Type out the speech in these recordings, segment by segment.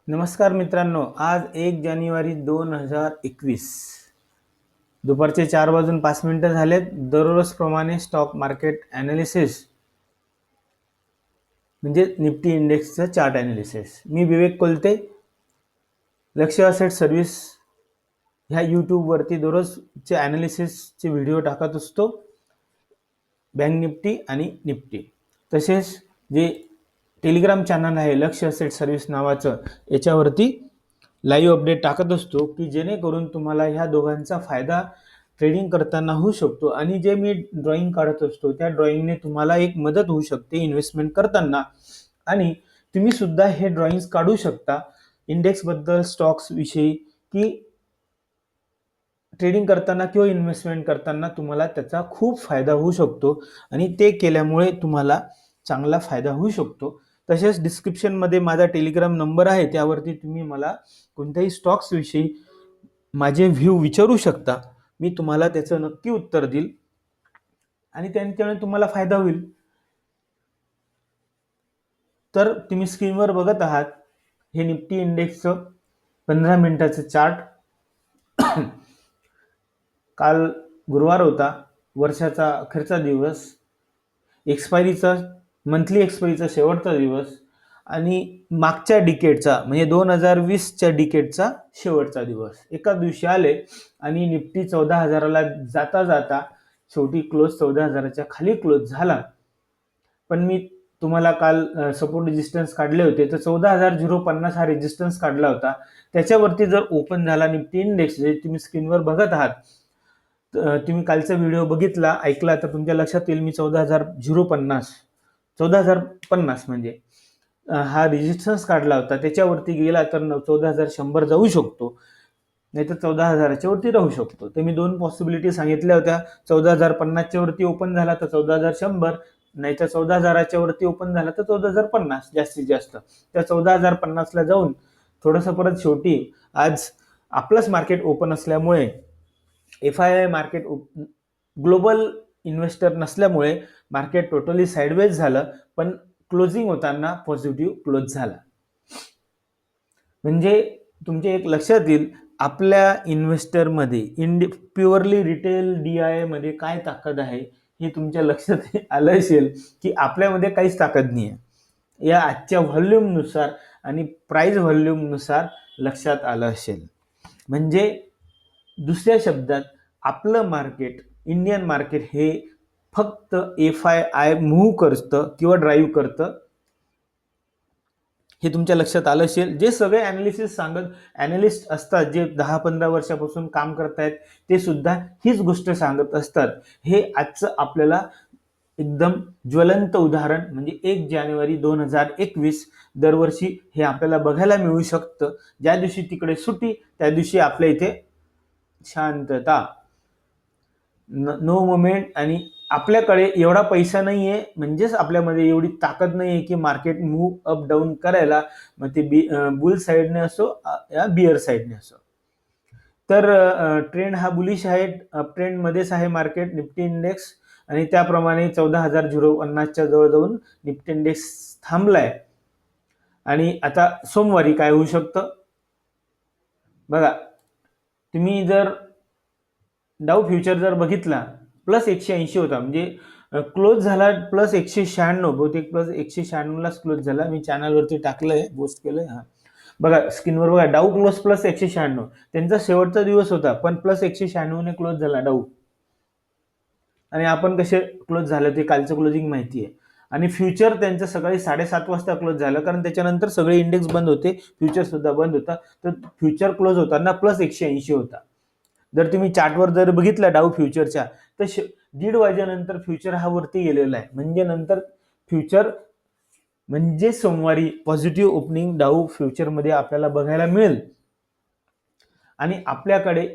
नमस्कार मित्रांनो, आज 1 जानेवारी 2021 दुपारचे 4:05 झालेत. दररोजप्रमाणे स्टॉक मार्केट ॲनालिसिस म्हणजे निफ्टी इंडेक्सचं चार्ट ॲनालिसिस. मी विवेक कोलते, लक्ष असेट सर्व्हिस ह्या यूट्यूबवरती दररोजचे ॲनालिसिसचे व्हिडिओ टाकत असतो. बँक निफ्टी आणि निफ्टी, तसेच जे टेलिग्राम चॅनल आहे लक्ष असेट सर्व्हिस नावाचं, याच्यावरती लाईव्ह अपडेट टाकत असतो की जेणेकरून तुम्हाला ह्या दोघांचा फायदा ट्रेडिंग करताना होऊ शकतो. आणि जे मी ड्रॉइंग काढत असतो त्या ड्रॉइंगने तुम्हाला एक मदत होऊ शकते इन्व्हेस्टमेंट करताना. आणि तुम्ही सुद्धा हे ड्रॉइंग्स काढू शकता इंडेक्सबद्दल, स्टॉक्स विषयी, की ट्रेडिंग करताना किंवा इन्व्हेस्टमेंट करताना तुम्हाला त्याचा खूप फायदा होऊ शकतो. आणि ते केल्यामुळे तुम्हाला चांगला फायदा होऊ शकतो. तसेच डिस्क्रिप्शनमध्ये माझा टेलिग्राम नंबर आहे, त्यावरती तुम्ही मला कोणत्याही स्टॉक्स विषयी माझे व्ह्यू विचारू शकता. मी तुम्हाला त्याचं नक्की उत्तर देईल आणि त्यामुळे तुम्हाला फायदा होईल. तर तुम्ही स्क्रीनवर बघत आहात हे निफ्टी इंडेक्सचं 15 मिनिटाचं चार्ट. काल गुरुवार होता, वर्षाचा अखेरचा दिवस, मंथली एक्सपायरीचा शेवटचा दिवस आणि मागच्या डिकेडचा म्हणजे 2020च्या डिकेडचा शेवटचा दिवस एका दिवशी आले. आणि निफ्टी 14,000ला जाता जाता शेवटी क्लोज 14,000च्या खाली क्लोज झाला. पण मी तुम्हाला काल सपोर्ट रेजिस्टन्स काढले होते, तर 14,050 हा रेजिस्टन्स काढला होता. त्याच्यावरती जर ओपन झाला निफ्टी इंडेक्स, जे तुम्ही स्क्रीनवर बघत आहात, तुम्ही कालचा व्हिडिओ बघितला, ऐकला, तर तुमच्या लक्षात येईल मी 14,050 म्हणजे हा रेजिस्टन्स काढला होता. त्याच्यावरती गेला तर 14,100 जाऊ शकतो, नाही तर 14,000च्या वरती राहू शकतो. तर मी दोन पॉसिबिलिटी सांगितल्या होत्या. 14,050च्या वरती ओपन झाला तर 14,100, नाही तर 14,000च्या वरती ओपन झाला तर 14,050 जास्तीत जास्त. त्या 14,050ला जाऊन थोडंसं परत शेवटी आज आपलंच मार्केट ओपन असल्यामुळे, FII मार्केट ग्लोबल इन्व्हेस्टर नसल्यामुळे मार्केट टोटली साइडवेज झालं, पण क्लोजिंग होताना पॉझिटिव्ह क्लोज झाला. म्हणजे तुमच्या एक लक्षात येईल आपल्या इन्व्हेस्टरमध्ये प्युअरली रिटेल DII मध्ये काय ताकद आहे हे तुमच्या लक्षात आलं असेल की आपल्यामध्ये काहीच ताकद नाही आहे. या आजच्या व्हॉल्यूमनुसार आणि प्राइस व्हॉल्यूमनुसार लक्षात आलं असेल. म्हणजे दुसऱ्या शब्दात आपलं मार्केट, इंडियन मार्केट, हे फक्त FII मूव्ह करतं किंवा ड्राईव्ह करतं, हे तुमच्या लक्षात आलं असेल. जे सगळे ॲनालिस्ट असतात, जे 10-15 वर्षापासून काम करतायत, ते सुद्धा हीच गोष्ट सांगत असतात. हे आजचं आपल्याला एकदम ज्वलंत उदाहरण म्हणजे 1 जानेवारी 2021 दरवर्षी हे आपल्याला बघायला मिळू शकतं. ज्या दिवशी तिकडे सुट्टी, त्या दिवशी आपल्या इथे शांतता, नो मुवमेंट. आणि आपल्याकडे एवढा पैसा नाहीये, म्हणजेच आपल्यामध्ये एवढी ताकद नाहीये की मार्केट मूव्ह अप डाऊन करायला, मग ते बुल साईडने असो या बिअर साईडने असो. तर ट्रेंड हा बुलिश आहे, अप ट्रेंड मध्येच आहे मार्केट निफ्टी इंडेक्स. आणि त्याप्रमाणे 14,050च्या जवळ जाऊन निफ्टी इंडेक्स थांबलाय. आणि आता सोमवारी काय होऊ शकतं बघा. तुम्ही जर डाऊ फ्युचर जर बघितला, +180 होता, म्हणजे क्लोज झाला +196, बहुतेक +196लाच क्लोज झाला. मी चॅनलवरती टाकलंय, पोस्ट केलंय. हा बघा स्क्रीनवर बघा, डाऊ क्लोज +196, त्यांचा शेवटचा दिवस होता, पण +196ने क्लोज झाला डाऊ. आणि आपण कसे क्लोज झालं ते कालचं क्लोजिंग माहिती आहे. आणि फ्युचर त्यांचं सकाळी 7:30 वाजता क्लोज झालं, कारण त्याच्यानंतर सगळे इंडेक्स बंद होते, फ्युचर सुद्धा बंद होता. तर फ्युचर क्लोज होताना +180 होता. जर तुम्ही चार्टवर जर बघितलं डाऊ फ्युचरच्या, तर 1:30 वाजेनंतर फ्युचर हा वरती गेलेला आहे. म्हणजे नंतर फ्युचर म्हणजे सोमवारी पॉझिटिव्ह ओपनिंग डाऊ फ्युचरमध्ये आपल्याला बघायला मिळेल. आणि आपल्याकडे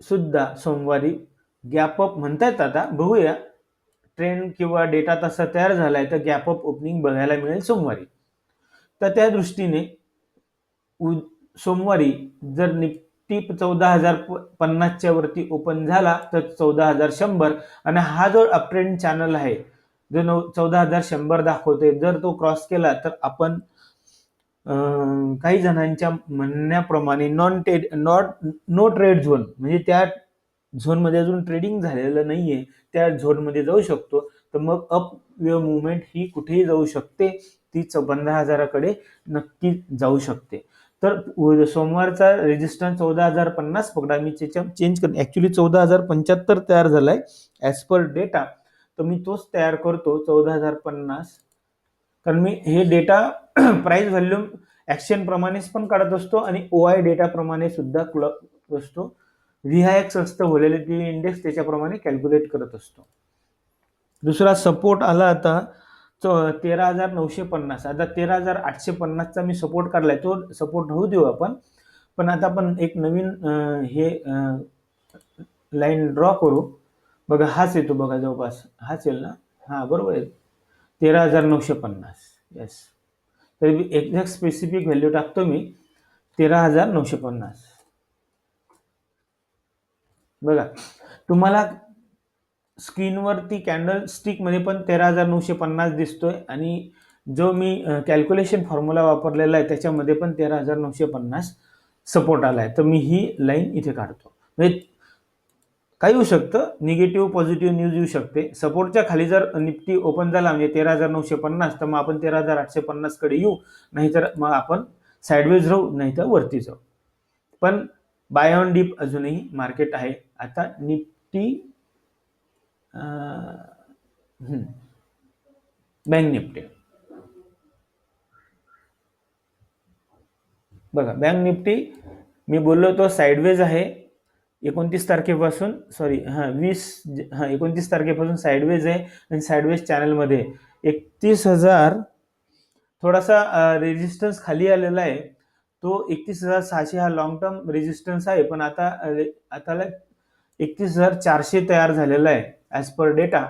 सुद्धा सोमवारी गॅप अप म्हणतायत, आता बघूया, ट्रेंड किंवा डेटा तसा तयार झालाय तर गॅप अप ओपनिंग बघायला मिळेल सोमवारी. तर त्या दृष्टीने सोमवारी जर निफ्टी 14,050च्या वरती ओपन झाला तर 14,100, आणि हा जो अपट्रेंड चॅनल आहे जो 14,100 दाखवते, जर तो क्रॉस केला तर आपण काही जणांच्या म्हणण्याप्रमाणे नो ट्रेड झोन, म्हणजे त्या झोनमध्ये अजून ट्रेडिंग झालेलं नाहीये, त्या झोनमध्ये जाऊ शकतो. तर मग अप वेव्ह मुवमेंट ही कुठेही जाऊ शकते, ती 15,000कडे नक्की जाऊ शकते. तर सोमवारचा रेजिस्टन्स 14,050 पकडा. मी चेंज कर, ऍक्च्युली 14,075 तयार झालाय ऍज पर डेटा, तर मी तोच तयार करतो 14,050. कारण मी हे डेटा प्राइस व्हॉल्यूम ऍक्शन प्रमाणेच पण काढत असतो आणि OI डेटा प्रमाणे सुद्धा असतो. VIX असतं व्हॉलॅटिलिटी इंडेक्स, त्याच्याप्रमाणे कॅल्क्युलेट करत असतो. दुसरा सपोर्ट आला आता 13,950. आता 13,850चा मी सपोर्ट काढलाय, तो सपोर्ट होऊ देऊ आपण. पण आता आपण एक नवीन हे लाईन ड्रॉ करू. बघा हाच येतो, बघा जवळपास हाच येईल ना, हा बरोबर आहे 13,950. येस, तर एक्झॅक्ट स्पेसिफिक व्हॅल्यू टाकतो मी 13,950. बघा तुम्हाला स्क्रीनवरती कॅन्डल स्टिक मध्ये पण 13,950 दिसतोय, आणि जो मी कॅल्क्युलेशन फॉर्म्युला वापरलेला आहे त्याच्यामध्ये पण 13,950 सपोर्ट आलाय. तर मी ही लाईन इथे काढतो. म्हणजे काय येऊ शकतं, निगेटिव्ह पॉझिटिव्ह न्यूज येऊ शकते. सपोर्टच्या खाली जर निफ्टी ओपन झाला म्हणजे 13,950, तर मग आपण 13,850 कडे येऊ, नाहीतर मग आपण साईडवेज राहू, नाहीतर वरती जाऊ. पण बाय ऑन डीप अजूनही मार्केट आहे. आता निफ्टी बँक निफ्टी बघा, बँक निफ्टी मी बोललो तो साईडवेज आहे 29 तारखेपासून, सॉरी 29 तारखेपासून साईडवेज आहे, आणि साईडवेज चॅनलमध्ये 31,000 थोडासा रेजिस्टन्स खाली आलेला आहे. तो 31,600 हा लॉंग टर्म रेजिस्टन्स आहे, पण आता 31,400 तयार झालेला आहे ऍज पर डेटा.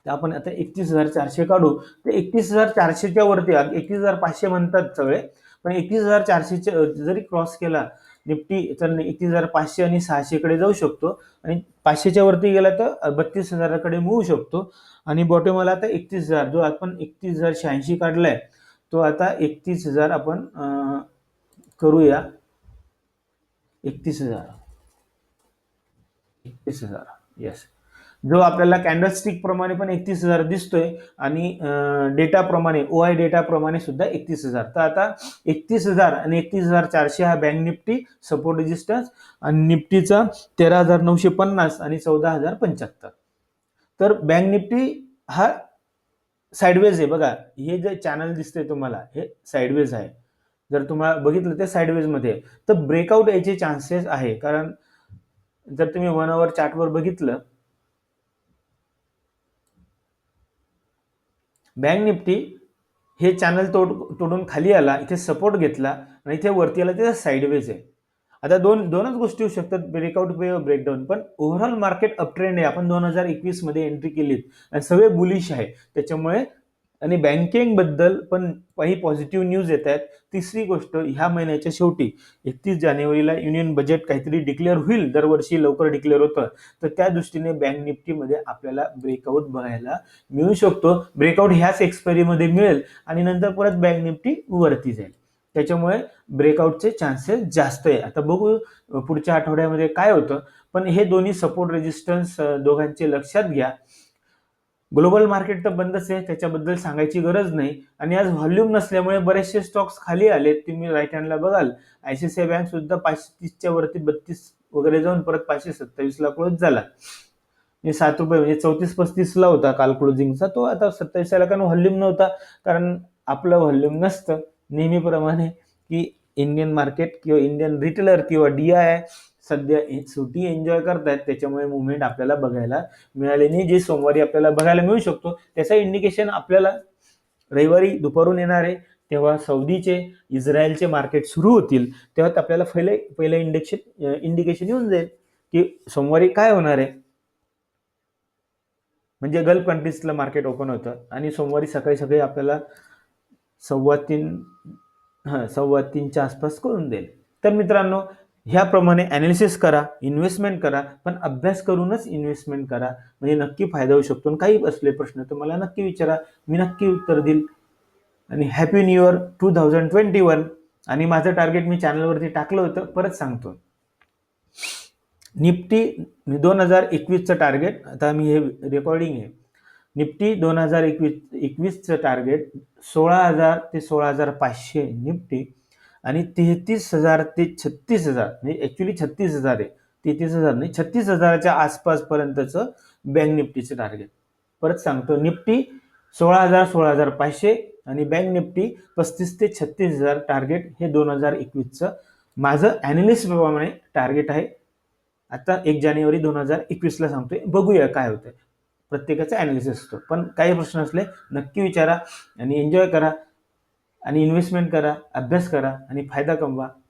तर आपण आता 31,400 काढू. तर 31,400च्या वरती 31,500 म्हणतात सगळे, पण 31,400 जरी क्रॉस केला निफ्टी, तर 31,500 आणि 600 कडे जाऊ शकतो, आणि 500च्या वरती गेला तर 32,000कडे मिळू शकतो. आणि बॉटम आला आता 31,000, जो आपण 31,086 काढलाय, तो आता 31,000 आपण करूया. 31,000 येस, जो आपल्याला कॅन्डलस्टिक प्रमाणे पण 31,000 दिसतोय, आणि डेटा प्रमाणे OI डेटा प्रमाणे सुद्धा 31,000. तर आता 31,000 आणि 31,400 हा बँक निफ्टी सपोर्ट रेजिस्टन्स, आणि निफ्टीचा 13,950 आणि 14,075. तर बँक निफ्टी हा साईडवेज आहे. बघा हे जे चॅनल दिसतंय तुम्हाला, हे साईडवेज आहे. जर तुम्हाला बघितलं ते साईडवेज मध्ये, तर ब्रेकआउट यायचे चान्सेस आहे. कारण जर तुम्ही 1 आवर चार्टवर बघितलं, बँक निफ्टी हे चॅनल तोडून खाली आला, इथे सपोर्ट घेतला, आणि इथे वरती आला, ते साईडवेज आहे. आता दोनच गोष्टी होऊ शकतात, ब्रेकआउट किंवा ब्रेकडाऊन. पण ओव्हरऑल मार्केट अप ट्रेंड आहे. आपण 2021 मध्ये एंट्री केलीत आणि सगळे बुलिश आहे त्याच्यामुळे, आणि बँकिंग बद्दल पण काही पॉझिटिव्ह न्यूज येत आहेत. तिसरी गोष्ट, ह्या महिन्याच्या शेवटी 31 जानेवारीला युनियन बजेट काहीतरी डिक्लेअर होईल, दरवर्षी लवकर डिक्लेअर होतं, तर त्या दृष्टीने बँक निफ्टीमध्ये आपल्याला ब्रेकआउट बघायला मिळू शकतो. ब्रेकआउट ह्याच एक्सपायरीमध्ये मिळेल, आणि नंतर परत बँक निफ्टी वरती जाईल. त्याच्यामुळे ब्रेकआउटचे चान्सेस जास्त आहे. आता बघू पुढच्या आठवड्यामध्ये काय होतं. पण हे दोन्ही सपोर्ट रेजिस्टन्स दोघांचे लक्षात घ्या. ग्लोबल मार्केट तर बंदच आहे, त्याच्याबद्दल सांगायची गरज नाही. आणि आज व्हॉल्यूम नसल्यामुळे बरेचसे स्टॉक्स खाली आले. तुम्ही राईट हँडला बघाल, ICICI बँक सुद्धा 530च्या वरती 32 वगैरे जाऊन परत 527ला क्लोज झाला. 7 रुपये म्हणजे 34-35ला होता काल क्लोजिंगचा, तो आता 27ला, कारण व्हॉल्यूम नव्हता. कारण आपलं व्हॉल्यूम नसतं नेहमीप्रमाणे, की इंडियन मार्केट किंवा इंडियन रिटेलर किंवा DI सध्या सुट्टी एन्जॉय करतायत, त्याच्यामुळे मुवमेंट आपल्याला बघायला मिळाले नाही. जे सोमवारी आपल्याला बघायला मिळू शकतो, त्याचा इंडिकेशन आपल्याला रविवारी दुपारून येणार आहे, तेव्हा सौदीचे, इस्रायलचे मार्केट सुरू होतील, तेव्हा आपल्याला पहिलं इंडिकेशन येऊन जाईल की सोमवारी काय होणार आहे. म्हणजे गल्फ कंट्रीजला मार्केट ओपन होतं, आणि सोमवारी सकाळी आपल्याला 3:15च्या आसपास करून देईल. तर मित्रांनो, ह्याप्रमाणे ॲनालिसिस करा, इन्व्हेस्टमेंट करा, पण अभ्यास करूनच इन्व्हेस्टमेंट करा, म्हणजे नक्की फायदा होऊ शकतो. काही असले प्रश्न तर मला नक्की विचारा, मी नक्की उत्तर देईल. आणि हॅपी न्यू इयर 2021. आणि माझं टार्गेट मी चॅनलवरती टाकलं होतं, परत सांगतो. निफ्टी 2021चं टार्गेट, आता मी हे रेकॉर्डिंग आहे. निफ्टी 2021चं टार्गेट 16,000 ते 16,500 निफ्टी, आणि 33,000 ते 36,000, म्हणजे ॲक्च्युली 36,000 आहे, 33,000 नाही, 36,000च्या आसपासपर्यंतचं बँक निफ्टीचं टार्गेट. परत सांगतो, निफ्टी 16,000 16,500 आणि बँक निफ्टी 35 ते 36,000 टार्गेट हे 2021चं माझं ॲनालिस्ट प्रमाणे टार्गेट आहे. आता 1 जानेवारी 2021ला सांगतोय, बघूया काय होतंय. प्रत्येकाचा ॲनालिसिस असतो. पण काही प्रश्न असले नक्की विचारा आणि एन्जॉय करा आणि इन्व्हेस्टमेंट करा, अभ्यास करा आणि फायदा कमवा.